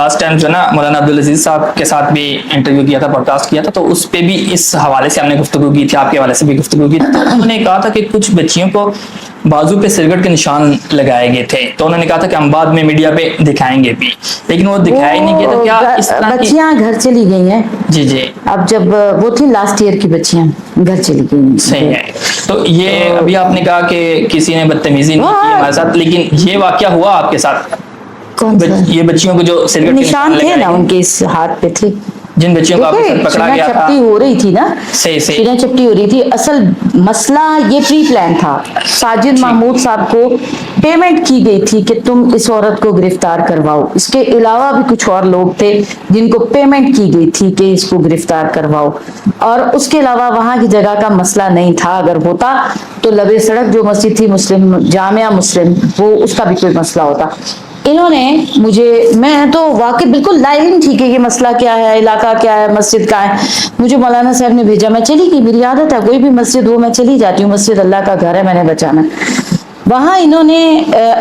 Last time جو ہے نا مولانا عبدالعزیز صاحب کے ساتھ بھی انٹرویو کیا تھا، پوڈ کاسٹ کیا تھا، تو اس پہ بھی اس حوالے سے ہم نے گفتگو کی تھی، آپ کے حوالے سے بھی گفتگو کی تھی. تو انہوں نے کہا تھا کہ کچھ بچیوں کو بازو پہ سگریٹ کے نشان لگائے گئے تھے، تو انہوں نے کہا تھا کہ ہم بعد میں میڈیا پہ دکھائیں گے بھی، لیکن وہ دکھایا ہی نہیں گیا. تو کیا اس طرح کی بچیاں گھر چلی گئی ہیں؟ جی جی اب جب وہ تھی لاسٹ ایئر کی بچیاں گھر چلی گئی ہیں. صحیح ہے. تو یہ ابھی آپ نے کہا کہ کسی نے بدتمیزی نہیں کی ہمارے ساتھ، لیکن یہ واقعہ ہوا آپ کے ساتھ؟ کون سا؟ یہ بچیوں کو جو سگریٹ کے نشان تھے نا لگائے ان کے اس ہاتھ پہ تھے، جن بچیوں کو آپ کے ساتھ پکڑا گیا تھا. چپٹی ہو رہی تھی نا، صحیح صحیح شیریں چپٹی ہو رہی تھی. اصل مسئلہ یہ پری پلان تھا. ساجد محمود صاحب کو پیمنٹ کی گئی تھی کہ تم اس عورت کو گرفتار کرواؤ. اس کے علاوہ بھی کچھ اور لوگ تھے جن کو پیمنٹ کی گئی تھی کہ اس کو گرفتار کرواؤ. اور اس کے علاوہ وہاں کی جگہ کا مسئلہ نہیں تھا. اگر ہوتا تو لبے سڑک جو مسجد تھی مسلم جامعہ مسلم، وہ اس کا بھی کوئی مسئلہ ہوتا. انہوں نے مجھے، میں تو واقعی بالکل لائن تھی کہ یہ مسئلہ کیا ہے، علاقہ کیا ہے، مسجد کا ہے. مجھے مولانا صاحب نے بھیجا، میں چلی گئی. میری عادت ہے کوئی بھی مسجد ہو میں چلی جاتی ہوں، مسجد اللہ کا گھر ہے، میں نے بچانا. وہاں انہوں نے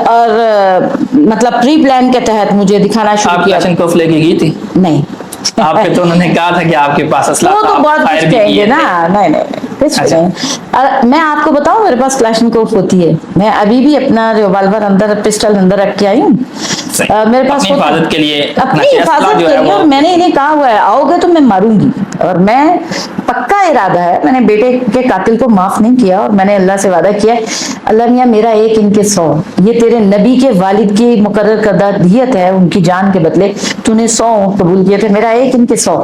اور مطلب پری پلان کے تحت مجھے دکھانا شروع کیا. آپ کو لے کے گئی تھی؟ نہیں. آپ کے تو انہوں نے کہا تھا کہ آپ کے پاس اسلحہ وہ تھا، تو بہت کچھ کہیں گے نا. نہیں کچھ نہیں. میں آپ کو بتاؤں میرے پاس کلاشنکوف ہوتی ہے، میں ابھی بھی اپنا ریوالور اندر پسٹل اندر رکھ کے آئی ہوں. میرے پاس اپنی حفاظت کے لیے، اپنی حفاظت کے لیے. اور میں نے انہیں کہا ہوا ہے آؤ گے تو میں ماروں گی. اور میں پکا ارادہ ہے، میں نے بیٹے کے قاتل کو معاف نہیں کیا، اور میں نے اللہ سے وعدہ کیا اللہ میاں میرا ایک ان کے 100. یہ تیرے نبی کے والد کی مقرر کردہ دیت ہے، ان کی جان کے بدلے تو نے 100 قبول کیے تھے، میرا ایک ان کے 100.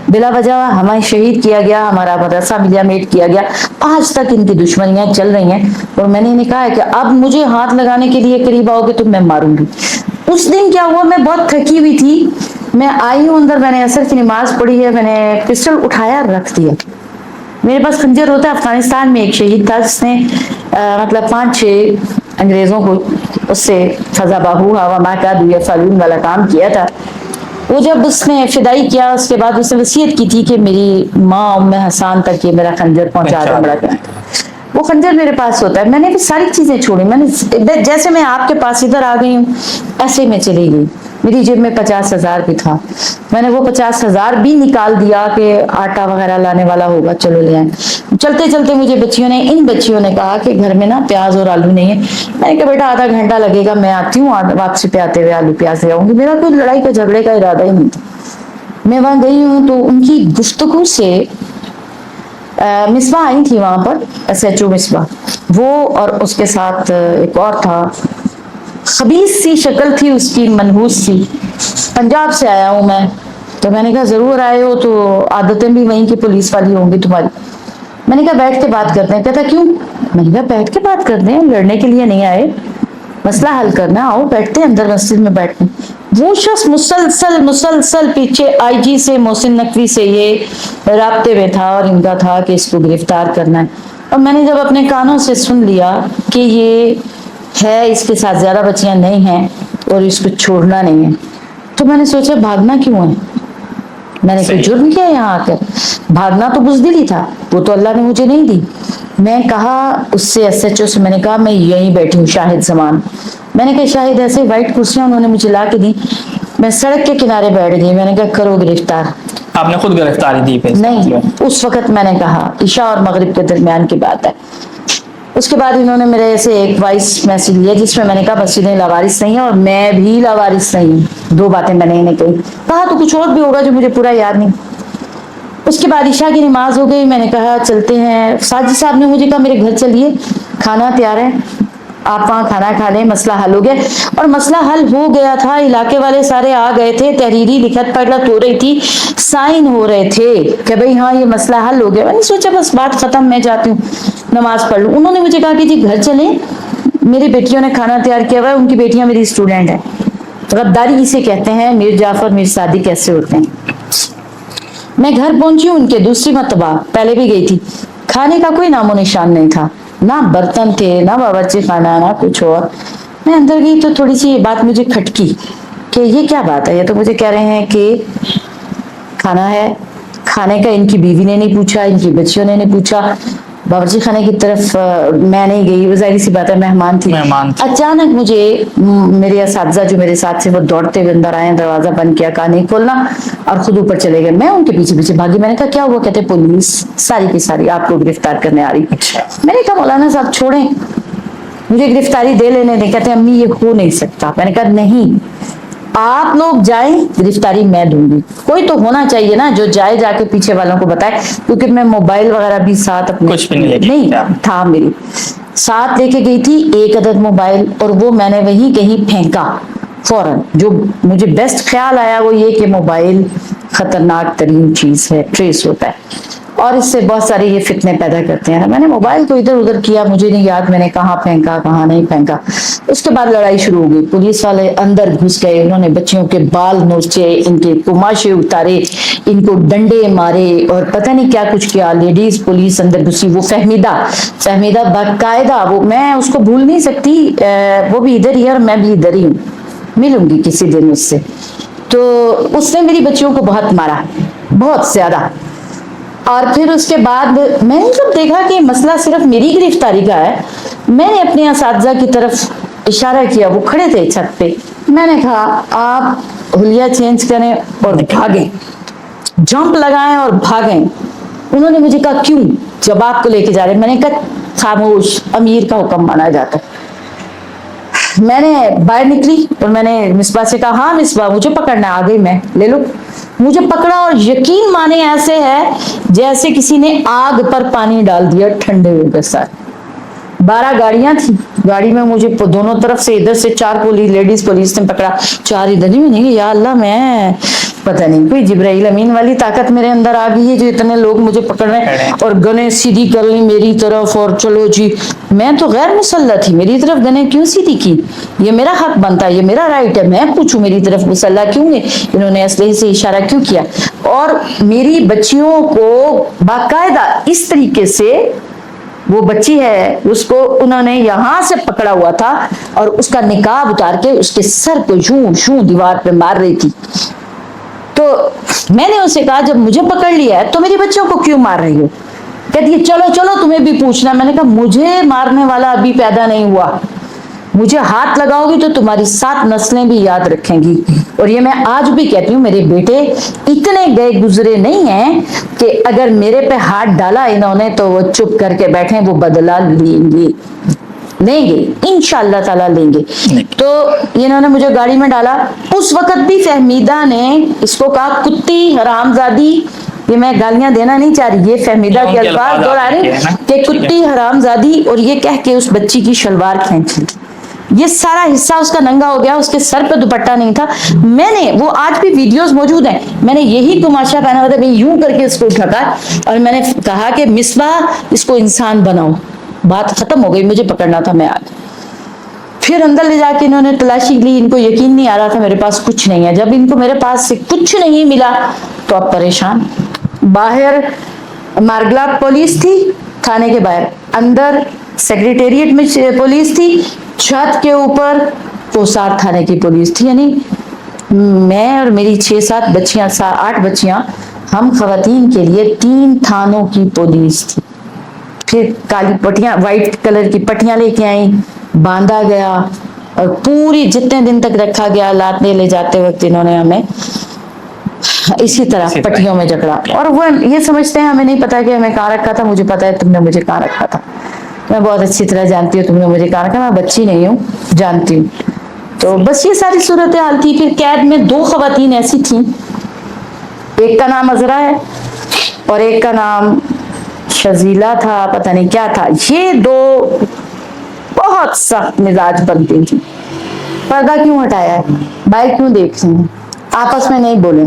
بلا وجہ ہمیں شہید کیا گیا، ہمارا مدرسہ ملیا میٹ کیا گیا. آج تک ان کی دشمنیاں چل رہی ہیں. اور میں نے انہیں کہا ہے کہ اب مجھے ہاتھ لگانے کے لیے قریب آؤ گے تو میں ماروں گی. اس دن کیا ہوا، میں بہت تھکی ہوئی تھی، میں آئی ہوں اندر، میں نے عصر کی نماز پڑھی ہے، میں نے پسٹل اٹھایا رکھ دیا. میرے پاس خنجر ہوتا ہے. افغانستان میں ایک شہید تھا جس نے مطلب 5-6 انگریزوں کو اس سے فضا باہو ہوا ما کا دیا فالون والا کام کیا تھا. وہ جب اس نے فدائی کیا، اس کے بعد اس نے وصیت کی تھی کہ میری ماں ام حسان تک یہ میرا خنجر پہنچا دے. بڑا وہ خنجر میرے پاس ہوتا ہے. میں نے ساری چیزیں چھوڑی. میں نے جیسے میں آپ کے پاس ادھر آ گئی ہوں ایسے میں چلی گئی. میری جیب میں 50,000 بھی تھا. میں نے وہ 50,000 بھی نکال دیا کہ آٹا وغیرہ لانے والا ہوگا چلو لے آئیں. چلتے چلتے مجھے ان بچیوں نے کہا کہ گھر میں نا پیاز اور آلو نہیں ہے. میں نے کہا بیٹا آدھا گھنٹہ لگے گا، میں آتی ہوں، واپسی پہ آتے ہوئے آلو پیاز لے آؤں گی. میرا کوئی لڑائی کا جھگڑے کا ارادہ ہی نہیں تھا. میں وہاں گئی ہوں تو ان کی گفتگو سے مصباح آئی تھی وہاں پر، SHO مصباح، وہ اور اس کے ساتھ ایک اور تھا. خبیث سی شکل تھی اس کی، منحوس سی. پنجاب سے آیا ہوں میں. تو میں نے کہا ضرور آئے ہو تو عادتیں بھی وہیں کی پولیس والی ہوں گی تمہاری. میں نے کہا بیٹھ کے بات کرتے ہیں. کہتا کیوں؟ میں نے کہا بیٹھ کے بات کرتے ہیں، لڑنے کے لیے نہیں آئے، مسئلہ حل کرنا، آؤ بیٹھتے ہیں اندر مسجد میں بیٹھتے ہیں. وہ شخص مسلسل پیچھے IG سے محسن نقوی سے یہ رابطے میں تھا اور ان کا تھا کہ اس کو گرفتار کرنا ہے. اور میں نے جب اپنے کانوں سے سن لیا کہ یہ ہے اس کے ساتھ زیادہ بچیاں نہیں ہیں اور اس کو چھوڑنا نہیں ہے، تو میں نے سوچا بھاگنا کیوں ہے؟ میں نے کوئی جرم کیا یہاں آ کر؟ بھاگنا تو بزدلی ہی تھا، وہ تو اللہ نے مجھے نہیں دی. میں کہا اس سے SHO سے، میں نے کہا میں یہیں بیٹھی ہوں شاہد زمان. میں نے کہا شاہد ایسے وائٹ کرسیاں انہوں نے مجھے لا کے دی. میں سڑک کے کنارے بیٹھ گئی. میں نے کہا کرو گرفتار. آپ نے خود گرفتاری دی پہ؟ نہیں، اس وقت میں نے کہا عشاء اور مغرب کے درمیان کی بات ہے. اس کے بعد انہوں نے میرے سے ایک وائس میسج لیا جس میں میں نے کہا مسجدیں لاوارث نہیں ہیں اور میں بھی لاوارث نہیں ہوں. 2 باتیں میں نے انہیں کہی. کہا تو کچھ اور بھی ہوگا جو مجھے پورا یاد نہیں. اس کے بعد عشاء کی نماز ہو گئی. میں نے کہا چلتے ہیں. ساجد صاحب نے مجھے کہا میرے گھر چلیے، کھانا تیار ہے، آپ وہاں کھانا کھا لیں، مسئلہ حل ہو گیا. اور مسئلہ حل ہو گیا تھا. علاقے والے سارے آ گئے تھے، تحریری لکھت پڑھت ہو رہی تھی، سائن ہو رہے تھے کہ بھئی ہاں یہ مسئلہ حل ہو گیا. میں نے سوچا بس بات ختم، میں جاتی ہوں نماز پڑھ لوں. انہوں نے مجھے کہا کہ جی گھر چلیں، میری بیٹیوں نے کھانا تیار کیا ہوا ہے، ان کی بیٹیاں میری اسٹوڈنٹ ہیں. غداری اسے کہتے ہیں. میر جعفر میر صادق کیسے ہوتے ہیں. میں گھر پہنچی ہوں ان کے دوسری مرتبہ، پہلے بھی گئی تھی. کھانے کا کوئی نام و نشان نہیں تھا، نہ برتن تھے، نہ باورچی خانہ، نہ کچھ اور. میں اندر گئی تو تھوڑی سی یہ بات مجھے کھٹکی کہ یہ کیا بات ہے. یہ تو مجھے کہہ رہے ہیں کہ کھانا ہے. کھانے کا ان کی بیوی نے نہیں پوچھا، ان کی بچیوں نے نہیں پوچھا. बावर्ची खाने की तरफ मैं नहीं गई, वो जाहिर सी बात है मेहमान थी। अचानक मुझे मेरे असातिज़ा जो मेरे साथ थे वो दौड़ते हुए अंदर आए, दरवाजा बंद किया, कहा नहीं खोलना, और खुद ऊपर चले गए। मैं उनके पीछे पीछे भागी। मैंने कहा क्या हुआ? कहते पुलिस सारी की सारी आपको गिरफ्तार करने आ रही। मैंने कहा मौलाना साहब छोड़ें, मुझे गिरफ्तारी दे लेने दें। कहते अम्मी ये हो नहीं सकता। मैंने कहा नहीं, आप लोग जाएं, गिरफ्तारी मैं दूंगी। कोई तो होना चाहिए ना जो जाए, जाके पीछे वालों को बताए, क्योंकि मैं मोबाइल वगैरह भी साथ अपने कुछ भी नहीं था, मेरी साथ लेके गई थी एक अदद मोबाइल, और वो मैंने वहीं कहीं फेंका फौरन। जो मुझे बेस्ट ख्याल आया वो ये कि मोबाइल खतरनाक तरीन चीज है, ट्रेस होता है, और इससे बहुत सारे ये फितने पैदा करते हैं। मैंने मोबाइल को इधर उधर किया, मुझे नहीं याद मैंने कहाँ फेंका कहाँ नहीं फेंका। उसके बाद लड़ाई शुरू हो गई। पुलिस वाले अंदर घुस गए, उन्होंने बच्चियों के बाल नोचे, इनके कुमाशे उतारे, इनको डंडे मारे, और पता नहीं क्या कुछ किया। लेडीज पुलिस अंदर घुसी। वो फहमीदा बाकायदा, वो मैं उसको भूल नहीं सकती। वो भी इधर ही है और मैं भी इधर ही हूँ, मिलूंगी किसी दिन उससे। तो उसने मेरी बच्चियों को बहुत मारा, बहुत ज्यादा। और फिर उसके बाद मैंने जब देखा कि मसला सिर्फ मेरी गिरफ्तारी का है, मैंने अपने असातिज़ा की तरफ इशारा किया। वो खड़े थे छत पे। मैंने कहा आप हुलिया चेंज करें और भागें, जंप लगाएं और भागें। उन्होंने मुझे कहा क्यों, जब आपको लेके जा रहे। मैंने कहा खामोश, अमीर का हुक्म माना जाता है। मैंने बाहर निकली और मैंने मिसबा से कहा हाँ मिसबा मुझे पकड़ना, आ गई मैं, ले लो। मुझे पकड़ा और यकीन माने ऐसे है जैसे किसी ने आग पर पानी डाल दिया, ठंडे हुए के साथ। 12 गाड़ियां थी, गाड़ी में मुझे दोनों तरफ से, इधर से 4 लेडीज पुलिस ने पकड़ा, 4 इधर ही। नहीं या अल्लाह, मैं पता नहीं कोई जिब्राइल अमीन वाली ताकत मेरे अंदर आ गई है जो इतने लोग मुझे पकड़ रहे हैं, और गने सीधी कर ली मेरी तरफ, और चलो जी। मैं तो गैर मुसल्ला थी, मेरी तरफ गने क्यों सीधी की? ये मेरा हक बनता है, ये मेरा राइट है, मैं पूछूं मेरी तरफ मुसल्ला क्यों है? इन्होंने असलहे से इशारा क्यों किया? और मेरी बच्चियों को बाकायदा इस तरीके से, वो बच्ची है उसको उन्होंने यहां से पकड़ा हुआ था और उसका निकाब उतार के उसके सर पे यूं यूं दीवार पे मार रही थी। तो मैंने उसे कहा जब मुझे पकड़ लिया है तो मेरी बच्चों को क्यों मार रही हो? कहती है चलो चलो तुम्हें भी पूछना। मैंने कहा मुझे मारने वाला अभी पैदा नहीं हुआ, मुझे हाथ लगाओगी तो तुम्हारी 7 नस्लें भी याद रखेंगी। और ये मैं आज भी कहती हूँ, मेरे बेटे इतने गए गुजरे नहीं हैं कि अगर मेरे पे हाथ डाला इन्होंने तो वो चुप करके बैठे, वो बदला लेंगे इंशाअल्लाह ताला लेंगे। तो इन्होंने मुझे गाड़ी में डाला। उस वक्त भी फहमीदा ने इसको कहा कुत्ती हरामजादी, ये मैं गालियां देना नहीं चाह रही, ये फहमीदा के अल्फाज दोहरा रही कि कुत्ती हरामजादी, और ये कह के उस बच्ची की शलवार खींच ली। ये सारा हिस्सा उसका नंगा हो गया, उसके सर पे दुपट्टा नहीं था। मैंने, वो आज भी वीडियोस मौजूद हैं, मैंने यही तमाशा पहना हुआ था, मैं यूं करके इसको ढका और मैंने कहा कि मिसबाह इसको इंसान बनाओ। बात खत्म हो गई, मुझे पकड़ना था, मैं आज। फिर अंदर ले जाके इन्होंने तलाशी ली, इनको यकीन नहीं आ रहा था मेरे पास कुछ नहीं है। जब इनको मेरे पास से कुछ नहीं मिला तो अब परेशान। बाहर मारगला पुलिस थी थाने के बाहर, अंदर सेक्रेटेरिएट में पुलिस थी, छत के ऊपर पोसार थाने की पुलिस थी। यानी मैं और मेरी 6-7 बच्चियां, 8 बच्चियां, हम खवातीन के लिए 3 थानों की पुलिस थी। फिर काली पट्टियां, व्हाइट कलर की पट्टियां लेके आई, बांधा गया और पूरी जितने दिन तक रखा गया, लाते ले जाते वक्त इन्होंने हमें इसी तरह पट्टियों में जकड़ा। और वो ये समझते हैं हमें नहीं पता कि हमें कहाँ रखा था। मुझे पता है तुमने मुझे कहाँ रखा था, मैं बहुत अच्छी तरह जानती हूँ तुमने मुझे कहाँ रखा, मैं बच्ची नहीं हूँ, जानती हूँ। तो बस ये सारी सूरत हाल थी। फिर कैद में 2 खवातीन ऐसी थी, एक का नाम अजरा है और एक का नाम शजीला था, पता नहीं क्या था। ये 2 बहुत सख्त मिजाज बनती थी। पर्दा क्यों हटाया है, भाई क्यों देख रही हैं, आपस में नहीं बोले।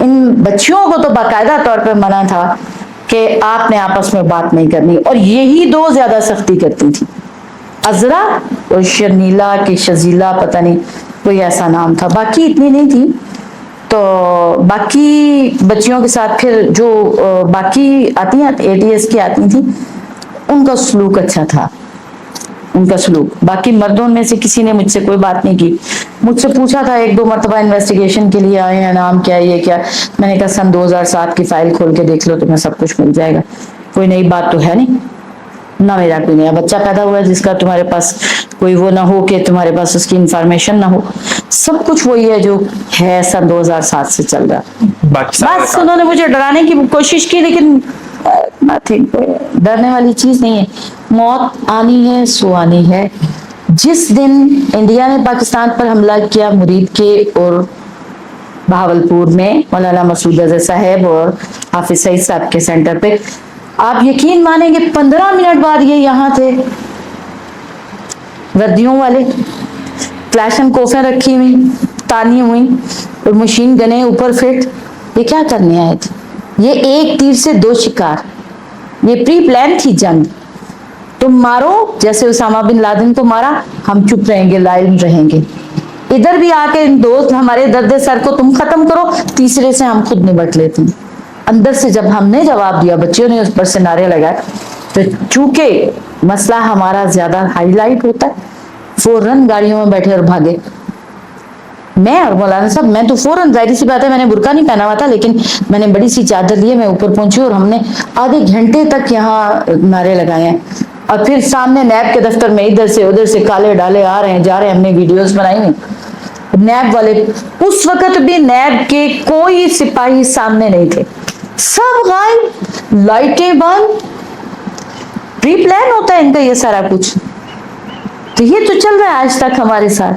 इन बच्चियों को तो बाकायदा तौर पे मना था कि आपने आपस में बात नहीं करनी, और यही 2 ज्यादा सख्ती करती थी, अजरा और शर्नीला के शजीला, पता नहीं कोई ऐसा नाम था, बाकी इतनी नहीं थी। तो बाकी बच्चियों के साथ फिर जो बाकी आती हैं ATS की आती थी, उनका सलूक अच्छा था, उनका सलूक। बाकी मर्दों में से किसी ने मुझसे कोई बात नहीं की। मुझसे पूछा था 1-2 मरतबा इन्वेस्टिगेशन के लिए आए हैं, नाम क्या है, ये क्या। मैंने कहा सन 2007 की फाइल खोल के देख लो, तुम्हें सब कुछ मिल जाएगा, कोई नई बात तो है नहीं। ना मेरा कोई नया बच्चा पैदा हुआ है जिसका तुम्हारे पास कोई वो ना हो कि तुम्हारे पास उसकी इंफॉर्मेशन ना हो। सब कुछ वही है जो है सन 2007 से चल रहा है। बाकी सारा बस उन्होंने मुझे डराने की कोशिश की, लेकिन नथिंग, डरने वाली चीज नहीं है। मौत आनी है सो आनी है। जिस दिन इंडिया ने पाकिस्तान पर हमला किया मुरीद के और बहावलपुर में मौलाना मसूद अजहर साहब और हाफिज सईद साहब के सेंटर पे, आप यकीन मानेंगे 15 मिनट बाद ये यहाँ थे, वर्दियों वाले, क्लैशन कोफे रखी हुई, तानी हुई और मशीन गने ऊपर फिट। ये क्या करने आए थे? ये एक तीर से दो शिकार, ये प्री प्लान थी जंग। तुम मारो, जैसे उसामा बिन लादेन को मारा, हम चुप रहेंगे, लाइल रहेंगे। इधर भी आके इन दोस्त हमारे दर्द सर को तुम खत्म करो, तीसरे से हम खुद निपट लेते हैं। अंदर से जब हमने जवाब दिया, बच्चियों ने उस पर से नारे लगाए, तो चूंकि मसला हमारा ज्यादा हाईलाइट होता है, फौरन गाड़ियों में बैठे और भागे। मैं और मौलाना साहब, मैं तो फौरन, जाहिर सी बात है मैंने बुर्का नहीं पहना हुआ था, लेकिन मैंने बड़ी सी चादर लिए, मैं ऊपर पहुंची और हमने आधे घंटे तक यहाँ नारे लगाए हैं। और फिर सामने नैब के दफ्तर में इधर से उधर से काले डाले आ रहे हैं जा रहे हैं, हमने वीडियोस बनाई हैं। नैब वाले, उस वक्त भी नैब के कोई सिपाही सामने नहीं थे, सब गायब, लाइटें बंद। प्री प्लान होता है इनका ये सारा कुछ। तो ये तो चल रहा है आज तक हमारे साथ।